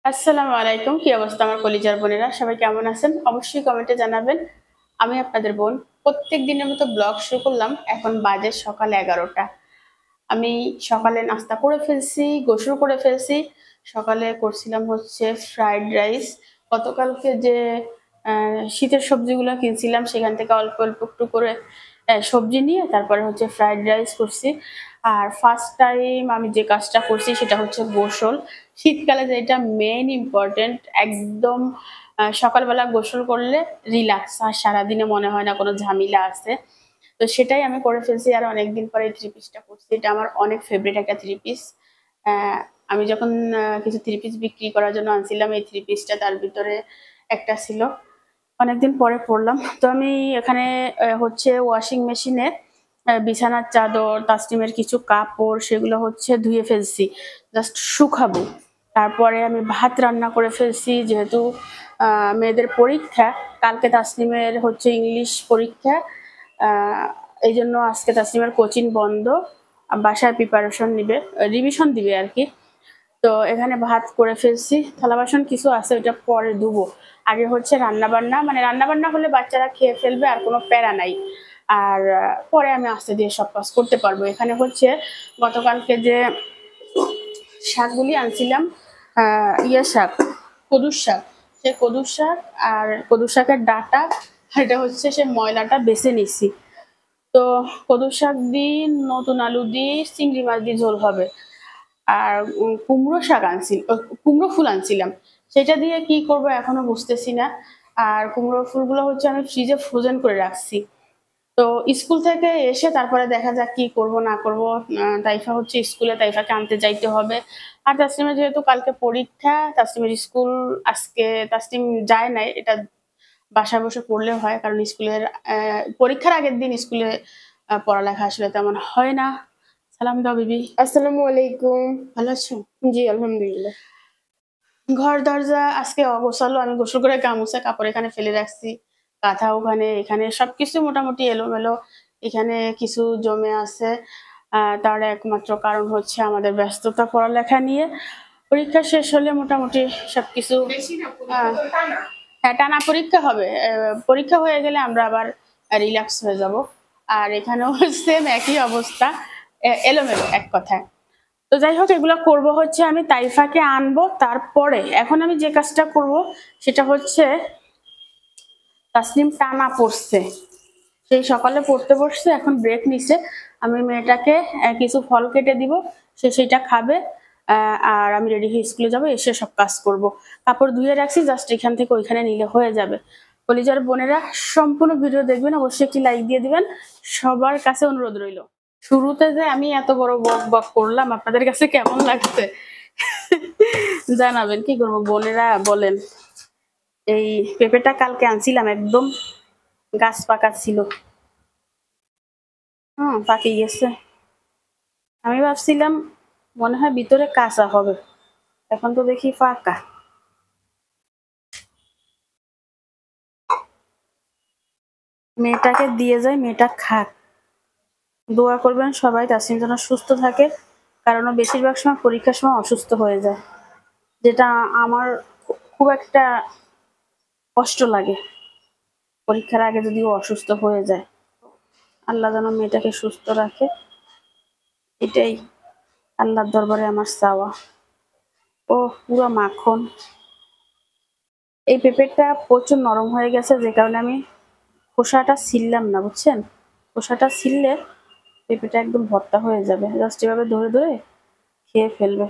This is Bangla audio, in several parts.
আসসালামু আলাইকুম। কি অবস্থা আমার কলিজার বোনেরা? সবাই কেমন আছেন? অবশ্যই কমেন্টে জানাবেন। আমি আপনাদের বোন। প্রত্যেক দিনের মতো ব্লগ শুরু করলাম। এখন বাজে সকাল ১১টা। আমি সকালে নাস্তা করে ফেলছি, গোসল করে ফেলছি। সকালে করছিলাম হচ্ছে ফ্রাইড রাইস। গতকালকে যে শীতের সবজিগুলো কিনছিলাম সেখান থেকে অল্প, অল্প একটু করে সবজি নিয়ে তারপরে হচ্ছে ফ্রাইড রাইস করছি। আর ফার্স্ট টাইম আমি যে কাজটা করছি সেটা হচ্ছে গোসল। শীতকালে যেটা মেইন ইম্পোর্টেন্ট একদম সকালবেলা গোসল করলে রিল্যাক্স আর সারাদিনে মনে হয় না কোনো ঝামেলা আছে। তো সেটাই আমি করে ফেলছি আর অনেকদিন পরে এই থ্রি পিসটা করছি। এটা আমার অনেক ফেভারিট একটা থ্রি পিস। আমি যখন কিছু থ্রি পিস বিক্রি করার জন্য আনছিলাম এই থ্রি পিসটা তার ভিতরে একটা ছিল। অনেকদিন পরে পড়লাম। তো আমি এখানে হচ্ছে ওয়াশিং মেশিনে বিছানার চাদর, তাসনিমের কিছু কাপড় সেগুলো হচ্ছে ধুয়ে ফেলছি। জাস্ট শুকাবো। তারপরে আমি ভাত রান্না করে ফেলছি যেহেতু মেয়েদের পরীক্ষা। কালকে তাসনিমের হচ্ছে ইংলিশ পরীক্ষা। এই জন্য আজকে তাসনিমের কোচিং বন্ধ। বাসায় প্রিপারেশন নিবে, রিভিশন দিবে আর কি। তো এখানে ভাত করে ফেলছি, থালা বাসন কিছু আছে ওইটা পরে ধুবো। আগে হচ্ছে রান্না বান্না, মানে রান্না বান্না হলে বাচ্চারা খেয়ে ফেলবে আর কোনো প্যারা নাই। আর পরে আমি আস্তে দিয়ে সব কাজ করতে পারবো। এখানে হচ্ছে গতকালকে যে শাকগুলি আনছিলাম, ইয়ে শাক, কদুর শাক। সেই কদুর শাক আর কদুর শাকের ডাঁটা আর এটা হচ্ছে সে ময়লাটা বেছে নিছি। তো কদুর শাক দিয়ে নতুন আলু দিয়ে চিংড়ি মাছ দিয়ে ঝোল হবে। আর কুমড়ো শাক আনছি, কুমড়ো ফুল আনছিলাম। সেটা দিয়ে কি করব এখনো বুঝতেছি না। আর কুমড়ো ফুলগুলো হচ্ছে আমি ফ্রিজে ফ্রোজেন করে রাখছি। তো স্কুল থেকে এসে তারপরে দেখা যাক কি করব না করব। তাইফা হচ্ছে স্কুলে, তাইফাকে আনতে যাইতে হবে। আর তাসলিমের যেহেতু কালকে পরীক্ষা, তাসলিমের স্কুল আজকে তাসলিম যায় নাই, এটা বাসায় বসে পড়লেও হয় কারণ স্কুলের পরীক্ষার আগের দিন স্কুলে পড়ালেখা আসলে তেমন হয় না। সালাম দাও বিবি। আসসালামু আলাইকুম। ভালো আছো? জি আলহামদুলিল্লাহ। ঘর দরজা আজকে অগোছালো, আমি গোসল করে গামুছা কাপড় এখানে ফেলে রাখছি, কাঁথা ওখানে, এখানে সবকিছু মোটামুটি এলোমেলো। এখানে কিছু জমে আছে। তার একমাত্র কারণ হচ্ছে আমাদের ব্যস্ততা পড়ালেখা নিয়ে। পরীক্ষা শেষ হলে মোটামুটি সবকিছু আহ, হ্যাঁ, টানা পরীক্ষা হবে। পরীক্ষা হয়ে গেলে আমরা আবার রিল্যাক্স হয়ে যাব। আর এখানেও সেম একই অবস্থা, এলোমেলো এক কথায়। তো যাই হোক, এগুলো করব হচ্ছে আমি তাইফাকে আনবো তারপরে। এখন আমি যে কাজটা করব সেটা হচ্ছে তাসনিম টানা পড়ছে, সেই সকালে পড়তে বসছে, এখন ব্রেক নিছে। আমি মেয়েটাকে কিছু ফল কেটে দিব, সে সেটা খাবে। আর আমি রেডি হয়ে স্কুলে যাবো, এসে সব কাজ করব। কাপড় ধুয়ে রাখছি, জাস্ট এখান থেকে ওইখানে নিলে হয়ে যাবে। কলিজার বোনেরা সম্পূর্ণ ভিডিও দেখবেন, অবশ্যই একটি লাইক দিয়ে দিবেন। সবার কাছে অনুরোধ রইল। শুরুতে যে আমি এত বড় বক বক করলাম, আপনাদের কাছে কেমন লাগছে জানাবেন। কি করবো বোনেরা বলেন। এই পেঁপেটা কালকে আনছিলাম, একদম গাছ পাকা ছিল। পাকে গেছে। আমি ভাবছিলাম মনে হয় ভিতরে কাঁচা হবে, এখন তো দেখি ফাঁকা। মেয়েটাকে দিয়ে যাই, মেয়েটা খাক। দোয়া করবেন সবাই তাসনিম যেন সুস্থ থাকে, কারণ ও বেশিরভাগ সময় পরীক্ষার সময় অসুস্থ হয়ে যায়, যেটা আমার খুব একটা কষ্ট লাগে। পরীক্ষার আগে যদি ও অসুস্থ হয়ে যায়, আল্লাহ যেন মেয়েটাকে সুস্থ রাখে, এটাই আল্লাহর দরবারে আমার চাওয়া। ও পুরো মাখন। এই পেঁপেটা প্রচুর নরম হয়ে গেছে, যে কারণে আমি খোসাটা ছিললাম না, বুঝছেন। খোসাটা ছিললে পেঁপেটা একদম ভর্তা হয়ে যাবে, জাস্ট এভাবে ধরে ধরে খেয়ে ফেলবে।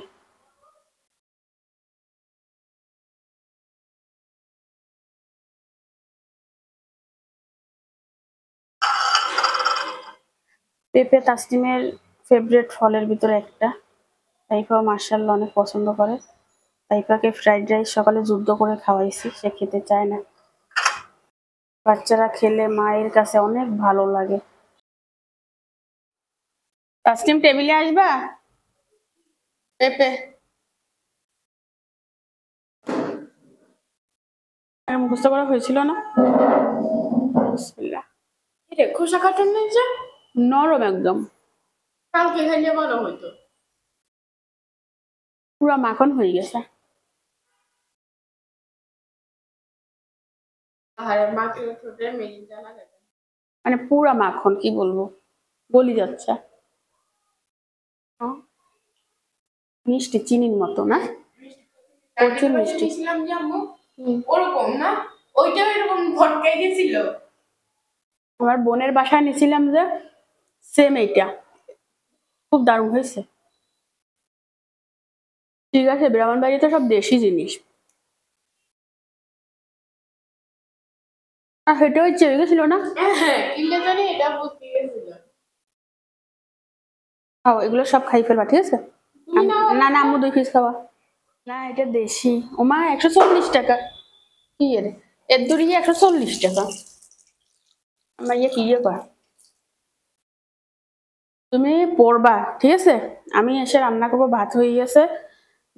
পেঁপে তাসনিমের ফেভারিট ফলের ভিতরে একটা। তাইফাও মার্শাল্লাহ অনেক পছন্দ করে। তাইফাকে ফ্রাইড রাইস সকালে যুদ্ধ করে খাওয়াইছি, সে খেতে চায় না। বাচ্চারা খেলে মায়ের কাছে অনেক ভালো লাগে। তাসনিম টেবিলে আসবা, পেঁপে মুখস্থ করা হয়েছিল না? বিসমিল্লাহ। এটা খোসা কাটার নেই যে? নরম একদম, কালকে খাইলে ভালো হইতো। পুরা মাখন হয়ে গেছে। আরে মাকে ঠোঁটে মেরিনটা লাগাতে। মানে পুরা মাখন, কি বলবো, গলি যাচ্ছে। মিষ্টি চিনির মতো না, প্রচুর মিষ্টি। ছিলাম যে আম্মু ওরকম না, ওইটাও এরকম ভটকাই গেছিল। আমার বোনের বাসায় নিয়েছিলাম যে, সেম এইটা, খুব দারুণ হয়েছে। ঠিক আছে, ব্রাহ্মণবাড়িতে সব দেশি জিনিস। আর সেটা হচ্ছে গেছিল না, কিনলে জানি এটা বুঝতে গেছিল। খাও, এগুলো সব খাই ফেলবা, ঠিক আছে? না না, আম্মু 2 পিস খাওয়া। না, এটা দেশি। ওমা 140 টাকা। কি এর এর দড়ি 140 টাকা। আমার ইয়ে কি ইয়ে কর, তুমি পড়বা, ঠিক আছে? আমি এসে রান্না করবো, ভাত হয়ে গেছে,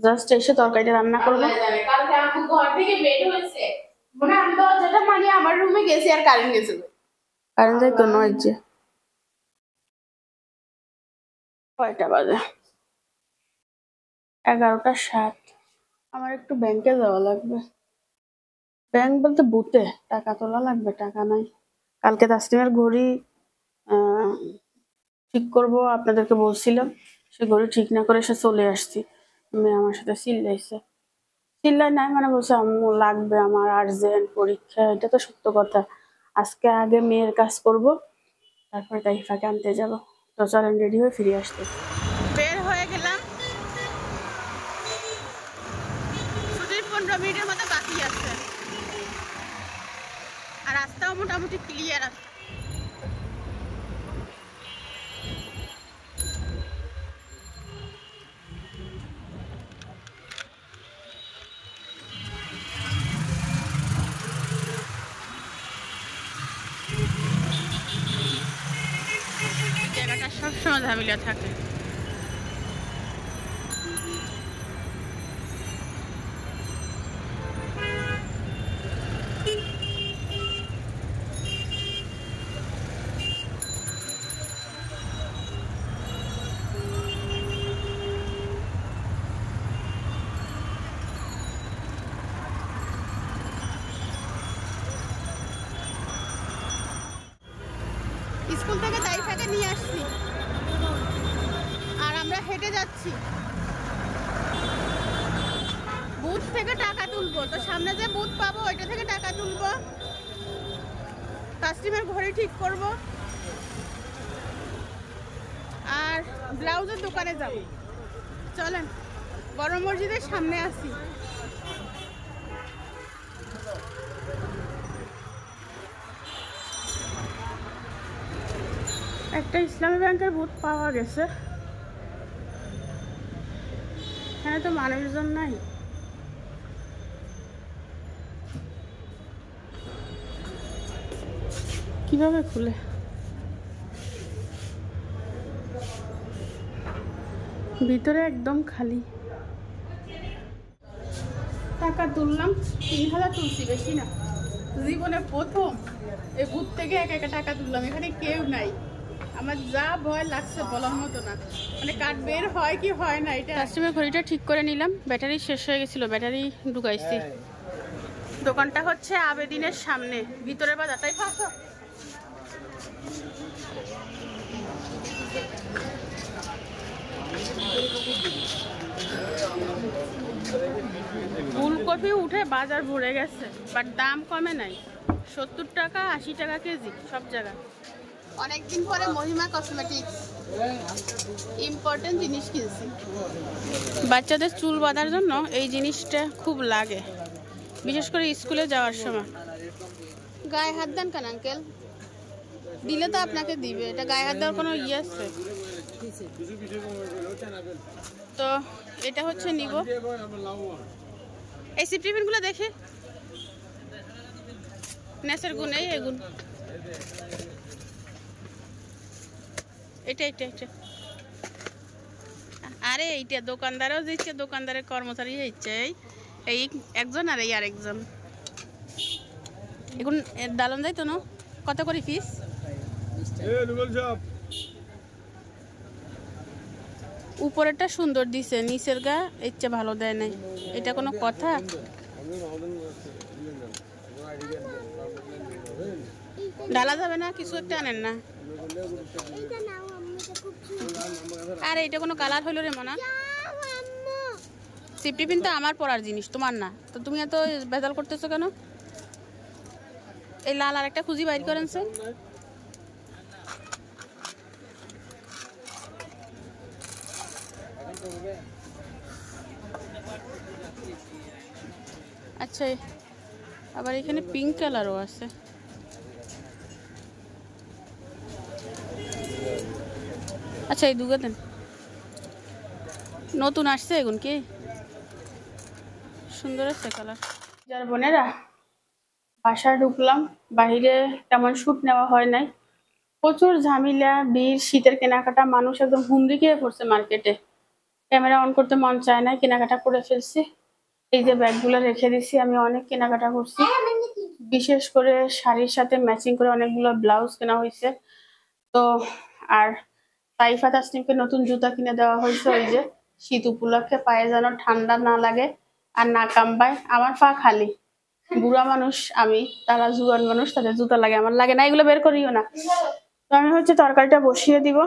জাস্ট এসে তরকারিটা রান্না করবো। কালকে আম্মু ঘর থেকে বের হয়েছে, মনে হয় আমি দরজাটা মারিয়ে আমার রুমে গেছি আর কারেন্ট গেছিল। কারণ যাই তো নয় যে, কয়টা বাজে? 11:07। আমার একটু ব্যাংকে যাওয়া লাগবে। ব্যাংক বলতে বুথে টাকা তোলা লাগবে, টাকা নাই। কালকে তাসলিমের ঘড়ি ঠিক করব, আপনাদেরকে বলছিলাম। সে ঘড়ি ঠিক না করে সে চলে আসছি। মেয়ে আমার সাথে চিল্লাইছে, চিল্লাই নাই মানে বলছে আম্মু লাগবে, আমার আর্জেন্ট পরীক্ষা। এটা তো সত্য কথা। আজকে আগে মেয়ের কাজ করব, তারপরে তাইফাকে আনতে যাব। তো চলেন, রেডি হয়ে ফিরে আসতে। বের হয়ে গেলাম, ছুটির 15 মিনিটের মতো বাকি আছে, আর রাস্তাও মোটামুটি ক্লিয়ার আছে। জায়গাটা সবসময় ঝামেলা থাকে। স্কুল থেকে তাইফাকে নিয়ে আসছি, আর আমরা হেঁটে যাচ্ছি। বুথ থেকে টাকা তুলবো, তো সামনে যে বুথ পাবো ওইটা থেকে টাকা তুলবো, কাস্টমার ঘড়ি ঠিক করব, আর ব্লাউজের দোকানে যাব। চলেন, বড় মসজিদের সামনে আসি। একটা ইসলামী ব্যাংকের বুথ পাওয়া গেছে, এখানে তো মানুষজন নাই। কিভাবে খুলে? ভিতরে একদম খালি। টাকা তুললাম, 3000 তুলছি, বেশি না। জীবনে প্রথম এই বুথ থেকে একা একা টাকা তুললাম, এখানে কেউ নাই। আমার যা ভয় লাগছে বলার মতো না, মানে কার্ড বের হয় কি হয় না। এটা কাস্টমার ঘড়িটা ঠিক করে নিলাম, ব্যাটারি শেষ হয়ে গেছিল, ব্যাটারি ঢুকাইছি। দোকানটা হচ্ছে আবেদিনের সামনে, ভিতরে বাজার। তাই ফাঁসো ফুলকপি উঠে বাজার ভরে গেছে, বাট দাম কমে নাই। 70 টাকা 80 টাকা কেজি সব জায়গায়। অনেকদিন পরে মহিমা কসমেটিক্স ইম্পর্টেন্ট জিনিস কিনছি। বাচ্চাদের চুল বাঁধার জন্য এই জিনিসটা খুব লাগে, বিশেষ করে স্কুলে যাওয়ার সময়। গায়ে হাত দেন কেন আঙ্কেল? দিলে তো আপনাকে দিবে, এটা গায়ে হাত দেওয়ার কোনো ইয়ে আছে? তো এটা হচ্ছে নিব। এই সিপ টিফিনগুলো দেখি, নেসের গুণ, এই এগুন, এটা এটা এটা। আরে এইটা দোকানদারও দিচ্ছে, দোকানদারের কর্মচারী হচ্ছে এই একজন আর এই আরেকজন। এখন ডালন যাই তো না, কত করে পিস? উপরেরটা সুন্দর দিছে, নিচের গা ইচ্ছে ভালো দেয় নাই। এটা কোনো কথা? ডালা যাবে না, কিছু একটা আনেন না। আরে এটা কোনো কালার হইলো রে মনা? সিফটি পিন তো আমার পরার জিনিস, তোমার না। তো তুমি এত ভেজাল করতেছো কেন? এই লাল আর একটা খুঁজি বাইর করেন স্যার। আচ্ছা, আবার এখানে পিঙ্ক কালারও আছে। আচ্ছা, এই দুগা দেন। নতুন আসছে এগুন কি সুন্দর আছে কালার। যার বোনেরা, বাসায় ঢুকলাম, বাহিরে তেমন শুট নেওয়া হয় নাই, প্রচুর ঝামেলা, বীর শীতের কেনাকাটা, মানুষ একদম হুমড়ি খেয়ে পড়ছে মার্কেটে। ক্যামেরা অন করতে মন চায় না, কেনাকাটা করে ফেলছি। এই যে ব্যাগগুলো রেখে দিছি, আমি অনেক কেনাকাটা করছি, বিশেষ করে শাড়ির সাথে ম্যাচিং করে অনেকগুলো ব্লাউজ কেনা হয়েছে। তো আর তাইফা তাসনিমকে নতুন জুতা কিনে দেওয়া হয়েছে, ওই যে শীত উপলক্ষে, পায়ে যেন ঠান্ডা না লাগে আর না কামবায়। আমার পা খালি, বুড়া মানুষ আমি, তারা জুয়ান মানুষ, তাদের জুতা লাগে, আমার লাগে না। এগুলো বের করিও না। তো আমি হচ্ছে তরকারিটা বসিয়ে দিব,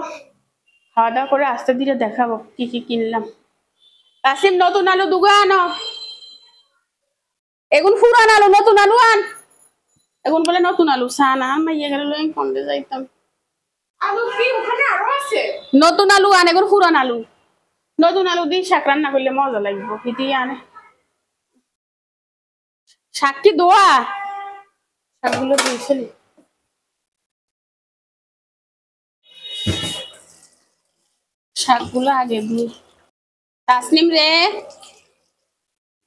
খাওয়া দাওয়া করে আস্তে ধীরে দেখাবো কি কি কিনলাম। তাসিম, নতুন আলু দুগা আনো। এগুন ফুরান আলু, নতুন আলু আন। এগুন বলে নতুন আলু সান আন, মাইয়া গেলে লই কন্ডে যাইতাম। আলু কি ওখানে আরো আছে? নতুন আলু আন, এগুন ফুরান আলু। নতুন আলু দিয়ে শাক রান্না করলে মজা লাগবে, হিটি আনে। শাক কি দোয়া? শাকগুলো দিয়েছিলি? শাকগুলো আগে দিয়ে। তাসনিম রে,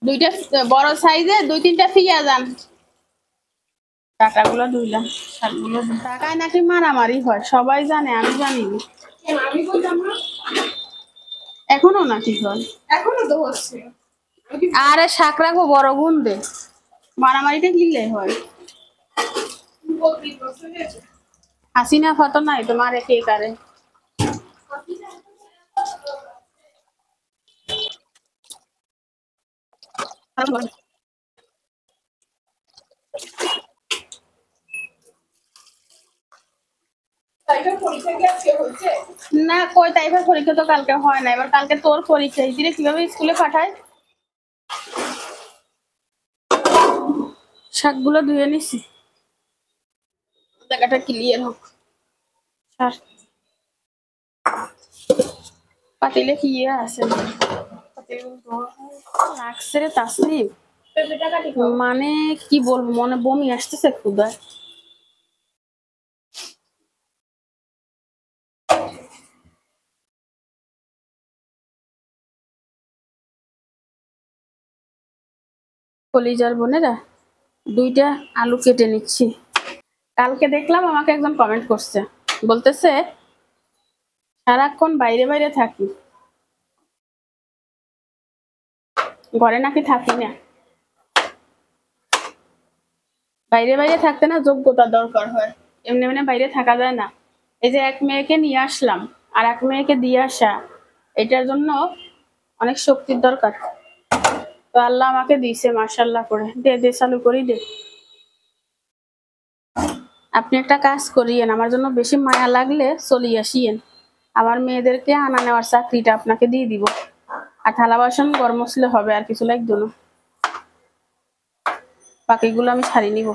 দুইটা বড় সাইজে 2-3টা পেঁয়াজ আন। টাকাগুলো ধুইলাম, শাকগুলো টাকায় নাকি মারামারি হয়, সবাই জানে, আমি জানি না। আমি বললাম না, এখনো নাকি হয়? এখনো তো হচ্ছে। আরে শাক রাখবো বড় গুণ দে, মারামারিটা কিনলে হয়। হাসিনা ফটো নাই তোমার কে কারে? না কই, তাইফার পরীক্ষা তো কালকে হয় না, এবার কালকে তোর পরীক্ষা, ইদিরে কিভাবে স্কুলে পাঠায়? শাকগুলো ধুয়ে নিছি, জায়গাটা ক্লিয়ার হোক। পাতিলে কি আছে? লাগছে রে তাসনিম, মানে কি বলবো, মনে বমি আসতেছে ক্ষুধায়। কলিজার বোনেরা, 2টা আলু কেটে নিচ্ছি। কালকে দেখলাম আমাকে একজন কমেন্ট করছে, বলতেছে সারাক্ষণ বাইরে বাইরে থাকি, ঘরে নাকি থাকি না। বাইরে বাইরে থাকতে না যোগ্যতা দরকার হয়, এমনি এমনি বাইরে থাকা যায় না। এই যে এক মেয়েকে নিয়ে আসলাম আর এক মেয়েকে দিয়ে আসা, এটার জন্য অনেক শক্তির দরকার। তো আল্লাহ আমাকে দিয়েছে, মাশাআল্লাহ করে। দে দে, চালু করি দে। আপনি একটা কাজ করিয়েন, আমার জন্য বেশি মায়া লাগলে চলিয়ে আসিয়েন, আমার মেয়েদেরকে আনা নেওয়ার চাকরিটা আপনাকে দিয়ে দিব। আর থালা বাসন গরম মশলে হবে, আর কিছু লাগবে না, বাকিগুলো আমি ছাড়ি নিব।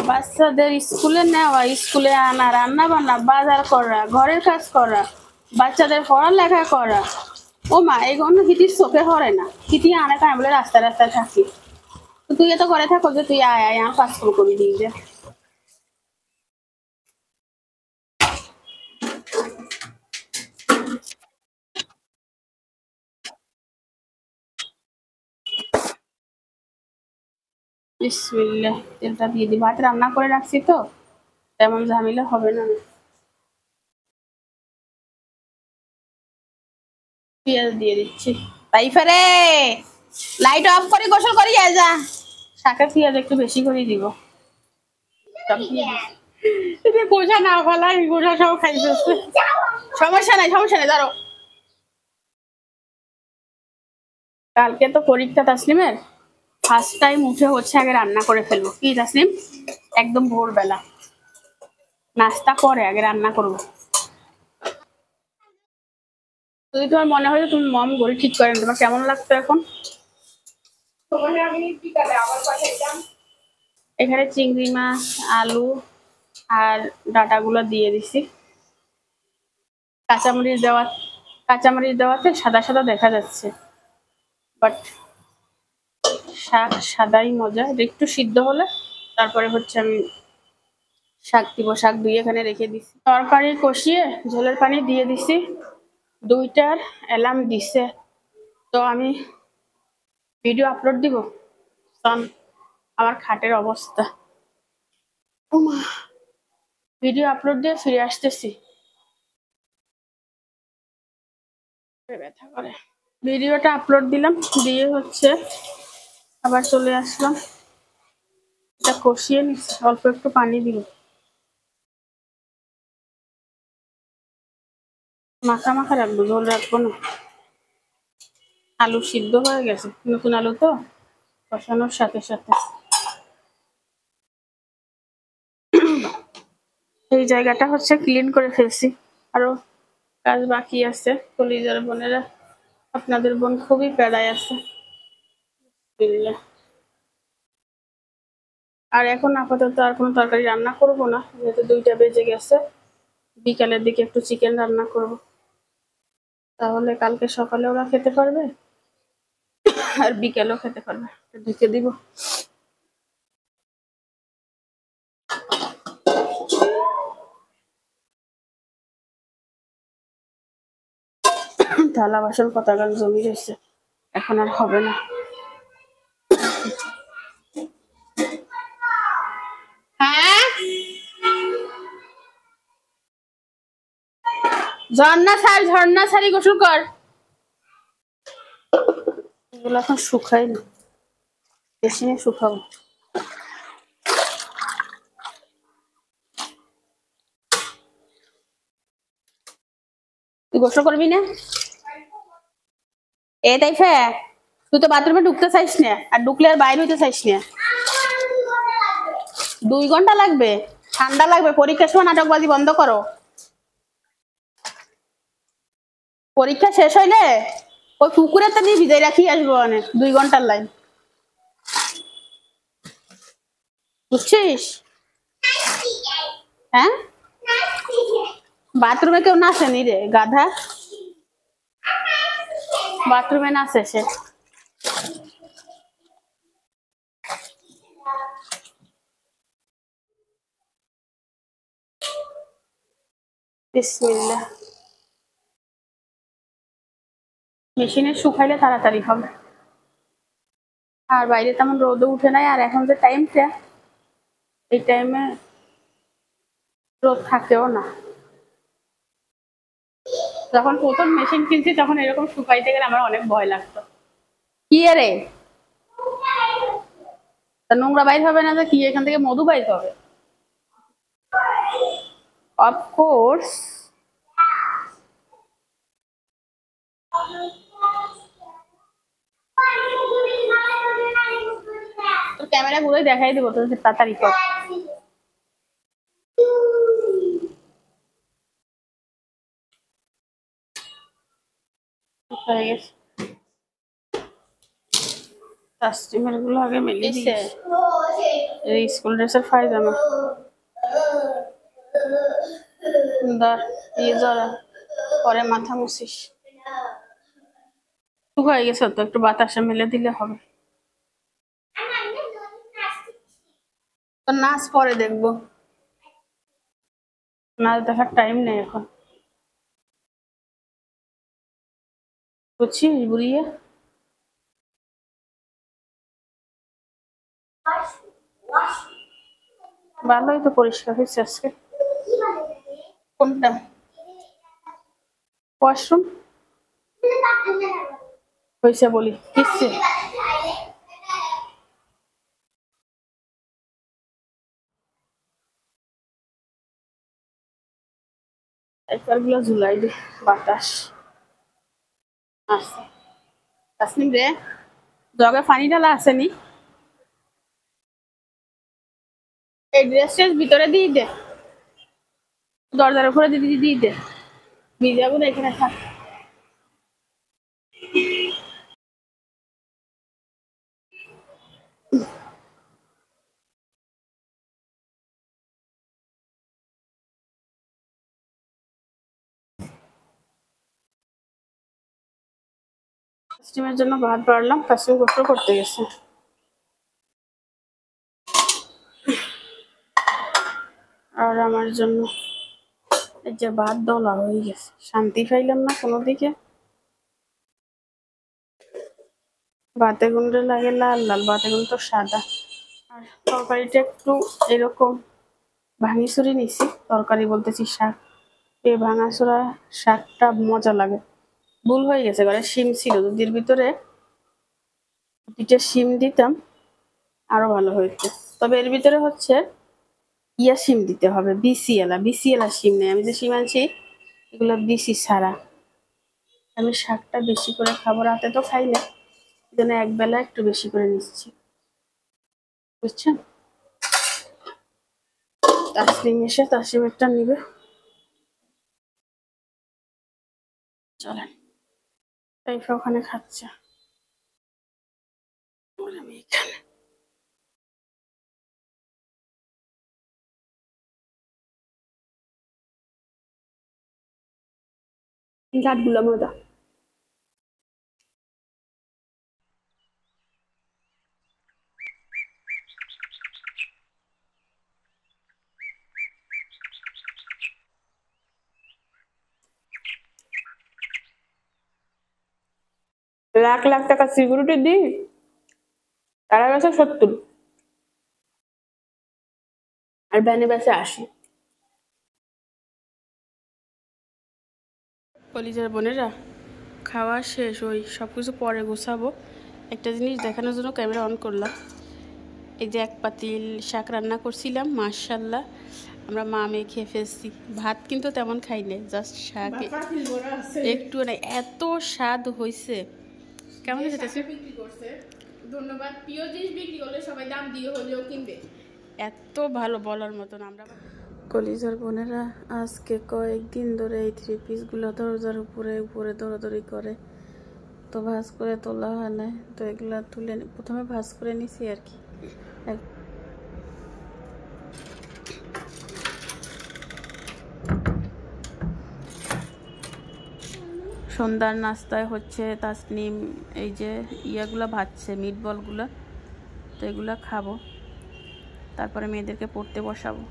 বাচ্চাদের স্কুলে নেওয়া, স্কুলে আনা, রান্না বান্না, বাজার করা, ঘরের কাজ করা, বাচ্চাদের পড়ালেখা করা, ও মা, এগুলো হিটির চোখে হরে না। হিটি আনে কাজ বলে রাস্তায় রাস্তায় থাকি। তো তুই এত করে থাকো যে তুই আয় আয়, আমার কাজ করে দিয়ে যা। বিসমিল্লাহ, তেলটা দিয়ে দিই, ভাত রান্না করে রাখছি তো তেমন ঝামেলা হবে না। পেঁয়াজ দিয়ে দিচ্ছি। তাইফা রে, লাইট অফ করে গোসল করি যা। শাকে পেঁয়াজ একটু বেশি করে দিব। গোসা না ফেলা, গোসা সব খাই ফেলছে। সমস্যা নাই, সমস্যা নাই, ধরো। কালকে তো পরীক্ষা তাসলিমের, ফার্স্ট টাইম উঠে হচ্ছে আগে রান্না করে ফেলবো। কি তাসনিম? একদম ভোরবেলা নাস্তা করে আগে রান্না করবো। যদি তোমার মনে হয় যে তুমি মম ঘড়ি ঠিক করেন, তোমার কেমন লাগতো এখন? তোমাকে আমি বিকালে আবার পাঠাইতাম। এখানে চিংড়ি মাছ, আলু আর ডাটাগুলো দিয়ে দিছি। কাঁচামরিচ দেওয়াতে সাদা সাদা দেখা যাচ্ছে, বাট শাক সাদাই মজা। এটা একটু সিদ্ধ হলে তারপরে হচ্ছে আমি শাক দিব। শাক ধুয়ে এখানে রেখে দিছি। তরকারি কষিয়ে ঝোলের পানি দিয়ে দিছি। 2টার অ্যালার্ম দিছে, তো আমি ভিডিও আপলোড দিব। কারণ আমার খাটের অবস্থা, ভিডিও আপলোড দিয়ে ফিরে আসতেছি। ব্যথা করে। ভিডিওটা আপলোড দিলাম, দিয়ে হচ্ছে আবার চলে আসলাম। এটা কষিয়ে নিচ্ছি, অল্প একটু পানি দিল। মাখা মাখা রাখবো, ঝোল রাখবো না। আলু সিদ্ধ হয়ে গেছে, নতুন আলু তো, কষানোর সাথে সাথে। এই জায়গাটা হচ্ছে ক্লিন করে ফেলছি, আরো কাজ বাকি আছে। কলিজার বোনেরা, আপনাদের বোন খুবই প্যারায় আছে। আর এখন আপাতত আর কোনো তরকারি রান্না করব না, যেহেতু 2টা বেজে গেছে। বিকালের দিকে একটু চিকেন রান্না করব, তাহলে কালকে সকালে ওরা খেতে পারবে আর বিকেলেও খেতে পারবে। ঢেকে দিব। থালা বাসন কতগান জমি রয়েছে, এখন আর হবে না। হ্যাঁ ঝর্ণা ছাড়ি গোসল কর। এগুলো এখন শুকাইনি, মেশিনে শুকাবো। তুই গোসল করবি না? এ তাইফে, তুই তো বাথরুমে ঢুকতে চাইস না, আর ঢুকলে আর বাইরে হইতে চাইস না। 2 ঘন্টা লাগবে, ঠান্ডা লাগবে। পরীক্ষার সময় নাটকবাজি বন্ধ করো। পরীক্ষা শেষ হইলে ওই পুকুরে তো নিয়ে ভিজাই রাখি আসবো, অনেক 2 ঘন্টার লাইন, বুঝছিস? হ্যাঁ, বাথরুমে কেউ নাচেনি রে গাধা, বাথরুমে নাচে সে। বিসমিল্লাহ। মেশিনে শুকাইলে তাড়াতাড়ি হবে, আর বাইরে তেমন রোদও উঠে নাই। আর এখন যে টাইমটা, এই টাইমে রোদ থাকেও না। যখন প্রথম মেশিন কিনছি তখন এরকম শুকাইতে গেলে আমার অনেক ভয় লাগতো। কি রে, তা নোংরা বাইর হবে না? কি এখান থেকে মধু বাইর হবে? অফকোর্স। তোর ক্যামেরা গুলোই দেখাই দিব, তোর তাড়াতাড়ি কর। হয়ে গেছে, কাস্টমার গুলো আগে মেলে দিয়েছে। এই স্কুল ড্রেসের পায়জামা ধর, এই জরা, পরে মাথা মুছিস। শুকাই গেছে তো, একটু বাতাসে মেলে দিলে হবে। তো নাচ পরে দেখবো, নাচ দেখার টাইম নেই এখন, বুঝছিস বুড়িয়ে? ভালোই তো পরিষ্কার হয়েছে আজকে। কোনটা? ওয়াশরুম হয়েছে বলি কিচ্ছে? গুলো ঝুলাই দে, বাতাস আসছে। তাসনিম রে, জগে পানি ঢালা আসেনি? এই ড্রেসটা ভিতরে দিয়ে দে, দরজার উপরে দিয়ে দে, ভিজাবো না এখানে থাক। তাসলিমের জন্য ভাত বাড়লাম, তাসলিম গোসল করতে গেছে। আর আমার জন্য এই যে ভাত ডলা হয়ে গেছে, শান্তি পাইলাম না কোনো দিকে। ভাতে গুন্ডে লাগে লাল লাল, ভাতে গুণ তো সাদা। আর তরকারিটা একটু এরকম ভাঙিচুরি নিছি, তরকারি বলতেছি শাক। এই ভাঙাচোরা শাকটা মজা লাগে। ভুল হয়ে গেছে, ঘরে শিম ছিল, দুধের ভিতরে দুইটা শিম দিতাম আরো ভালো হইতো। তবে এর ভিতরে হচ্ছে ইয়া শিম দিতে হবে, বিসিএলা শিম নেই। আমি যে শিম আনছি এগুলো বিসি ছাড়া। আমি শাকটা বেশি করে খাবো, রাতে তো খাই না, জন্য একবেলা একটু বেশি করে নিচ্ছি, বুঝছেন। তাসলিম এসে তাসলিম একটা নিবে, চলেন। তাইফা ওখানে খাচ্ছে, আর আমি এখানে। কাঠগুলো মজা। লাখ লাখ টাকা সিকিউরিটি দিই, তারা গেছে 70, আর ব্যানে বেঁচে 80। কলিজার বোনেরা, খাওয়া শেষ, ওই সব কিছু পরে গোছাবো। একটা জিনিস দেখানোর জন্য ক্যামেরা অন করলাম। এই যে এক পাতিল শাক রান্না করছিলাম, মাশাল্লাহ আমরা মা মেয়ে খেয়ে ফেলছি। ভাত কিন্তু তেমন খাই নাই, জাস্ট শাক একটু না, এত স্বাদ হয়েছে। কেমন হয়েছে? বিক্রি করছে, ধন্যবাদ। প্রিয় জিনিস বিক্রি করলে সবাই দাম দিয়ে হলেও কিনবে। এত ভালো বলার মতন। আমরা কলিজার বোনেরা, আজকে কয়েকদিন ধরে এই 3 পিসগুলো দরজার উপরে উপরে দৌড়াদৌড়ি করে, তো ভাজ করে তোলা হয় না, তো এগুলা তুলে প্রথমে ভাজ করে নিছি আর কি। সন্ধ্যার নাস্তায় হচ্ছে তাসনিম এই যে ইয়াগুলা ভাজছে, মিটবলগুলো, তো এগুলা খাবো, তারপরে মেয়েদেরকে পড়তে বসাবো।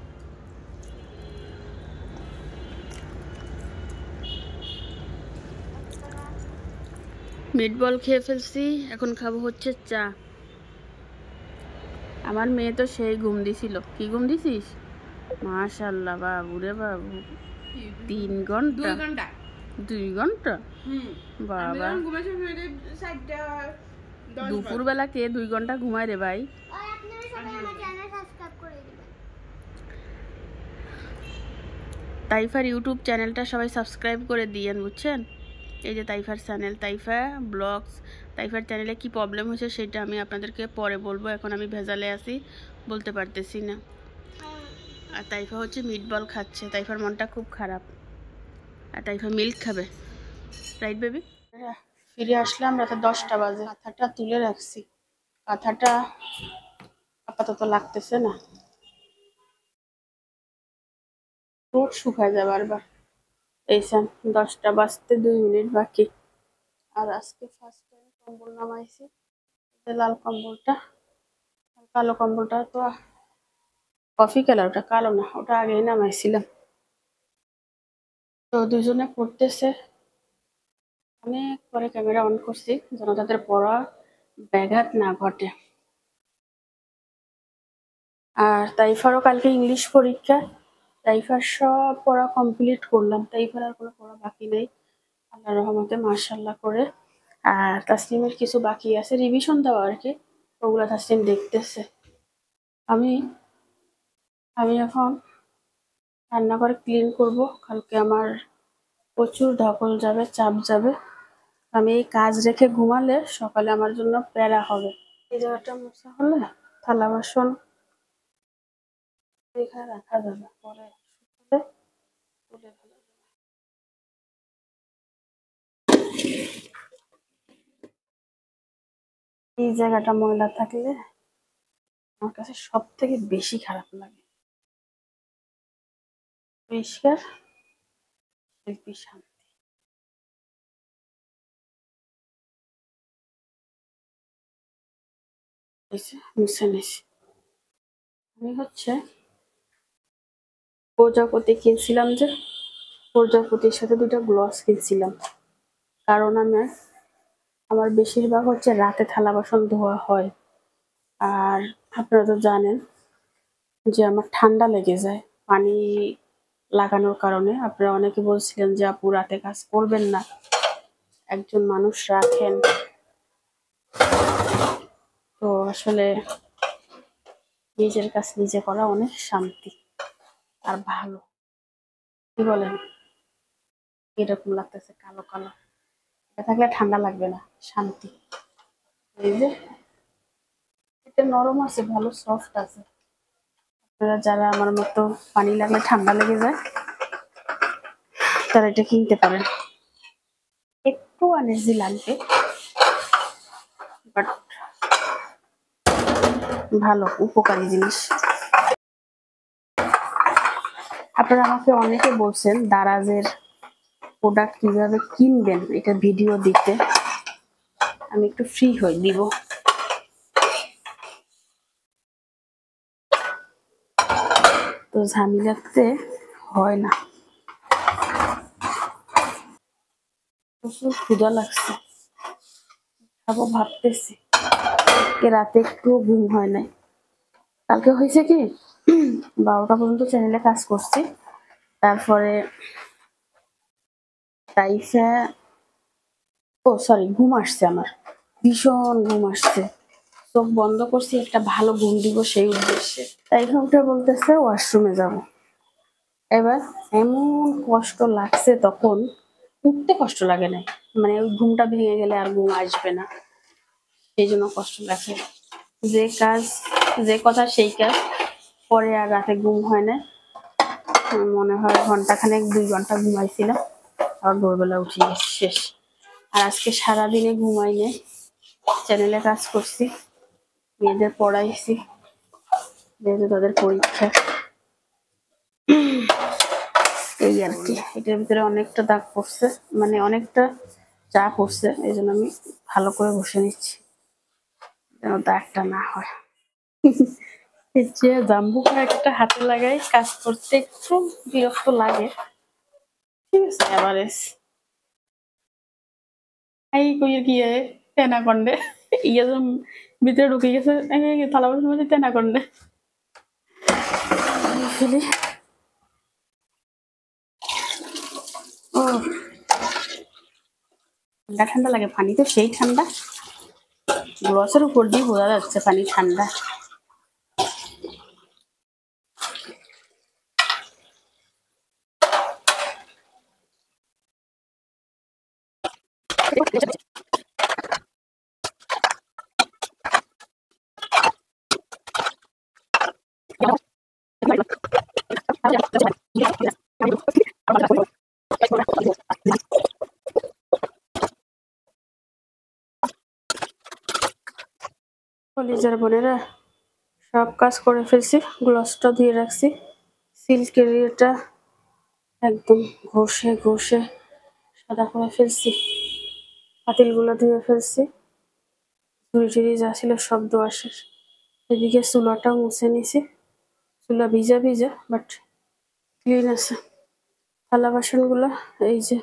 মিটবল খেয়ে ফেলছি, এখন খাবো হচ্ছে চা। আমার মেয়ে তো সেই ঘুম দিছিল। কি ঘুম দিছিস? মাশাল্লাহ, বাবু রে বাবু, 3 ঘন্টা? 2 ঘন্টা? বাবা, দুপুর বেলা কে 2 ঘন্টা ঘুমায় রে ভাই? তাইফার ইউটিউব চ্যানেলটা সবাই সাবস্ক্রাইব করে দিয়েন, বুঝছেন। এই যে তাইফার চ্যানেল, তাইফা ব্লগস। তাইফার চ্যানেলে কি প্রবলেম হয়েছে সেটা আমি আপনাদেরকে পরে বলবো, এখন আমি ভেজালে আছি, বলতে পারতেছি না। আর তাইফা হচ্ছে মিটবল খাচ্ছে, তাইফার মনটা খুব খারাপ, আর তাইফা মিল্ক খাবে, রাইট বেবি? ফিরে আসলাম রাতে 10টা বাজে। কাঁথাটা তুলে রাখছি, কাঁথাটা আপাতত লাগতেছে না, রোদ শুকায় যায় বারবার। এই 10টা বাজতে 2 মিনিট বাকি। আর আজকে ফার্স্ট টাইম কম্বল নামাইছি, লাল কম্বলটা। কালো কম্বলটা তো কফি কালার, ওটা কালো না, ওটা আগেই নামাইছিলাম। তো দুজনে পড়তেছে, আমি পরে ক্যামেরা অন করছি যেন তাদের পড়া ব্যাঘাত না ঘটে। আর তাইফারও কালকে ইংলিশ পরীক্ষা, তাইফার সব পড়া কমপ্লিট করলাম, তাইফার আর কোনো পড়া বাকি নেই আল্লাহ রহমতে, মাশাল্লাহ করে। আর তাসলিমের কিছু বাকি আছে রিভিশন দেওয়া আর কি, ওগুলা তাসলিম দেখতেছে। আমি এখন রান্নাঘর ক্লিন করব, কালকে আমার প্রচুর ধকল যাবে, চাপ যাবে। আমি এই কাজ রেখে ঘুমালে সকালে আমার জন্য প্যারা হবে। এই জায়গাটা মোছা হলে থালা বাসন এখানে রাখা যাবে, পরে শুকালে তুলে ফেলা যাবে। এই জায়গাটা ময়লা থাকলে আমার কাছে সব থেকে বেশি খারাপ লাগে। পরিষ্কার শিল্পী শান্তি। মুছে নিছি। আমি হচ্ছে প্রজাপতি কিনছিলাম, যে প্রজাপতির সাথে দুটো গ্লভস কিনছিলাম, কারণ আমার বেশিরভাগ হচ্ছে রাতে থালা বাসন ধোয়া হয়। আর আপনারা তো জানেন যে আমার ঠান্ডা লেগে যায় পানি লাগানোর কারণে। আপনারা অনেকে বলছিলেন যে আপু রাতে কাজ করবেন না, একজন মানুষ রাখেন। তো আসলে নিজের কাজ নিজে করা অনেক শান্তি আর ভালো। কি বলেন? এরকম লাগতেছে কালো কালো, এটা থাকলে ঠান্ডা লাগবে না, শান্তি। এই যে এটা নরম আছে, ভালো সফট আছে। আপনারা যারা আমার মতো পানি লাগলে ঠান্ডা লেগে যায়, তারা এটা কিনতে পারেন। একটু আনইজি লাগবে, বাট ভালো, উপকারী জিনিস। আপনারা আমাকে অনেকে বলছেন দারাজের প্রোডাক্ট কিভাবে কিনবেন এটা ভিডিও দিতে, আমি একটু ফ্রি হই দিব। তো ঝামেলাতে হয় না। প্রচুর ক্ষুধা লাগছে, খাবো ভাবতেছি। রাতে একটু ঘুম হয় নাই। কালকে হয়েছে কি 12টা পর্যন্ত চ্যানেলে কাজ করছি, তারপরে টাইফে ঘুম আসছে, আমার ভীষণ ঘুম আসছে। চোখ বন্ধ করছি, একটা ভালো ঘুম দিব সেই উদ্দেশ্যে। টাইফে উঠে বলতেছে ওয়াশরুমে যাব। এবার এমন কষ্ট লাগছে, তখন উঠতে কষ্ট লাগে না, মানে ওই ঘুমটা ভেঙে গেলে আর ঘুম আসবে না, সেই জন্য কষ্ট লাগে। যে কাজ যে কথা সেই কাজ, পরে আর রাতে ঘুম হয় না। মনে হয় ঘন্টাখানেক 2 ঘন্টা ঘুমাইছিলাম, আর ভোরবেলা উঠি শেষ। আর আজকে সারাদিনে ঘুমাই নেই, চ্যানেলে কাজ করছি, মেয়েদের পড়াইছি, যেহেতু তাদের পরীক্ষা। এই আর কি, এটার ভিতরে অনেকটা দাগ পড়ছে, মানে অনেকটা চাপ পড়ছে, এই জন্য আমি ভালো করে বসে নিচ্ছি যেন দাগটা না হয়। যে জাম্বু একটা হাতে লাগাই কাজ করতে একটু বিরক্ত লাগে, ঠিক আছে। এভারেজ এই কইয়ে গিয়ে তেনা কন্ডে ইয়ে ভিতরে ঢুকে গেছে, থালা বাসনের মধ্যে তেনা কন্ডে ফেলি। ও ঠান্ডা ঠান্ডা লাগে, পানি তো সেই ঠান্ডা, গ্লাসের উপর দিয়ে বোঝা যাচ্ছে পানি ঠান্ডা। কলিজার বোনেরা, সব কাজ করে ফেলছি, গ্লাসটা দিয়ে রাখছি, সিল্কের এটা একদম ঘষে ঘষে সাদা করে ফেলছি, পাতিলগুলো ধুয়ে ফেলছি, ঝুড়ি টুড়ি যা ছিল সব ধোয়া শেষ। এদিকে চুলাটাও মুছে নিছি, চুলা ভিজা ভিজা বাট ক্লিন আছে। থালা বাসনগুলো এই যে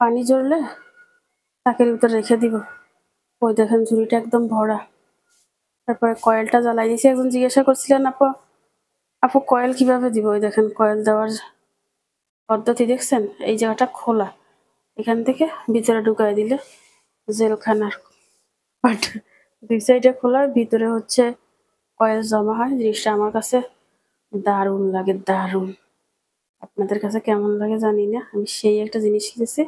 পানি ঝরলে তাকের ভিতরে রেখে দিব। ওই দেখেন ঝুড়িটা একদম ভরা। তারপরে কয়েলটা জ্বালাই দিয়েছি। একজন জিজ্ঞাসা করছিলেন আপু আপু কয়েল কিভাবে দিব? ওই দেখেন কয়েল দেওয়ার পদ্ধতি দেখছেন, এই জায়গাটা খোলা, এখান থেকে ভিতরে ঢুকাই দিলে জেলখানার, বাট 2 সাইডে খোলা, ভিতরে হচ্ছে কয়েল জমা হয়। জিনিসটা আমার কাছে দারুণ লাগে, দারুণ। আপনাদের কাছে কেমন লাগে জানি না, আমি সেই একটা জিনিস কিনেছি।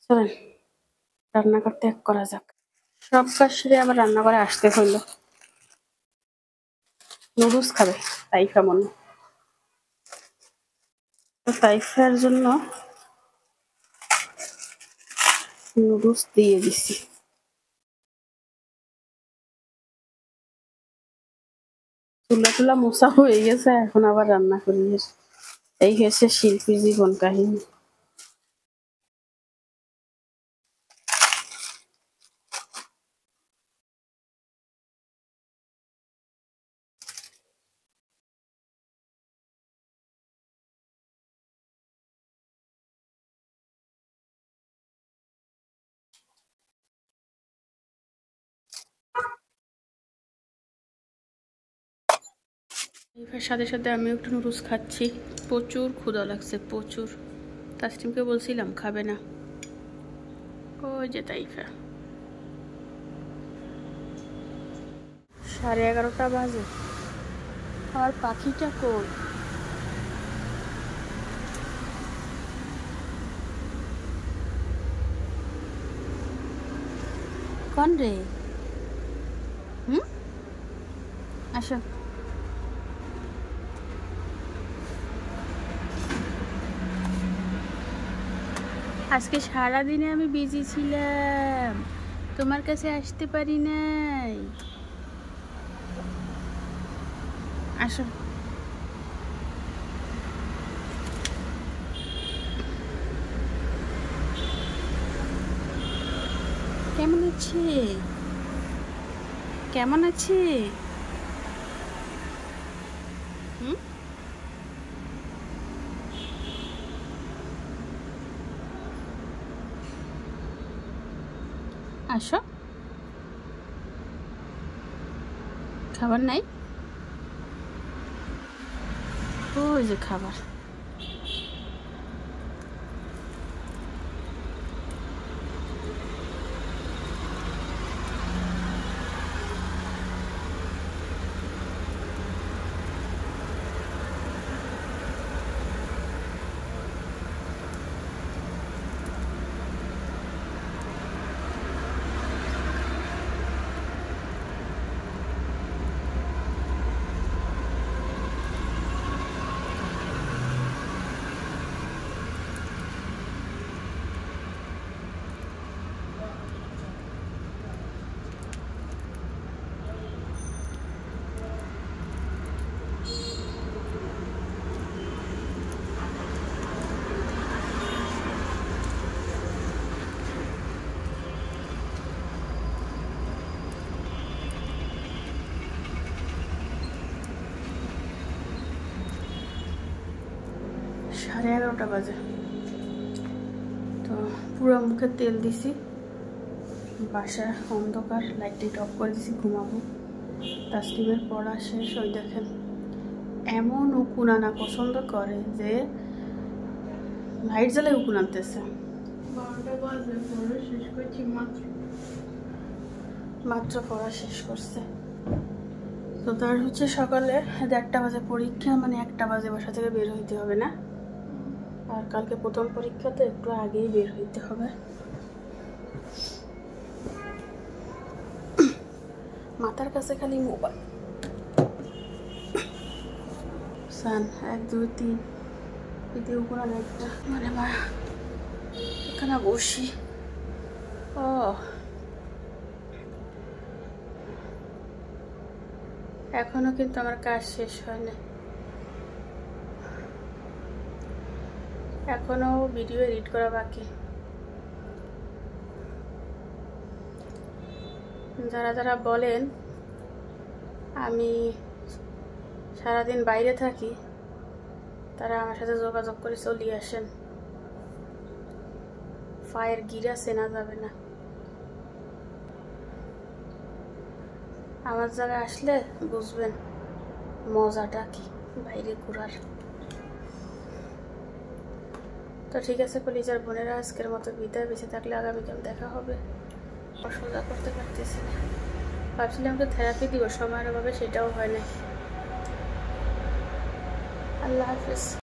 চলেন রান্না করতে এক করা যাক। সব কাজ সেরে আবার রান্না করে আসতে হইলো। নুডলস খাবে তাই কেমন তাইফার জন্য নুডলস দিয়ে দিছি। চুলা টুলা মোছা হয়ে গেছে, এখন আবার রান্না করি। এই হয়েছে শিল্পী জীবন কাহিনী। তাইফার সাথে সাথে আমি একটু নুডলস খাচ্ছি। প্রচুর ক্ষুধা লাগছে, প্রচুর। তাসলিমকে বলছিলাম খাবে না। ওই যে তাইফা। 11:30 বাজে। আর পাখিটা কই? কোন রে? আসো। আজকে সারাদিনে আমি বিজি ছিলাম, তোমার কাছে আসতে পারি নাই। আসো। কেমন আছে? কেমন আছে? আসো। খাবার নাই? ওই যে খাবার। সাড়ে 11টা বাজে। তো পুরো মুখে তেল দিছি, বাসা অন্ধকার, লাইট অফ করে দিছি, ঘুমাবো। তাসলিমের পড়া শেষ। ওই দেখেন এমন উকুন আনা পছন্দ করে যে লাইট জ্বালায় উকুন আনতেছে। 12টা বাজে, পড়া শেষ করছি মাত্র পড়া শেষ করছে। তো তার হচ্ছে সকালে 1:30 বাজে পরীক্ষা, মানে 1টা বাজে বাসা থেকে বের হইতে হবে না। আর কালকে প্রথম পরীক্ষা, তো একটু আগেই বের হইতে হবে। মাথার কাছে খালি মোবাইল। সান 1 2 3 এতে উপরে একটা মানে মা এখানে বসি। ও এখনো কিন্তু আমার কাজ শেষ হয় না, এখনো ভিডিও এডিট করা বাকি। যারা যারা বলেন আমি সারাদিন বাইরে থাকি, তারা আমার সাথে যোগাযোগ করে চলে আসেন। ফায়ের গিরা চেনা যাবে না। আমার জায়গায় আসলে বুঝবেন মজাটা কি বাইরে ঘোরার। তো ঠিক আছে কলিজার বোনেরা, আজকের মতো বিদায়। বেঁচে থাকলে আগামীকাল দেখা হবে। সোজা করতে পারতেছি না, ভাবছিলাম তো থেরাপি দিব, সময়ের অভাবে সেটাও হয় না। আল্লাহ হাফেজ।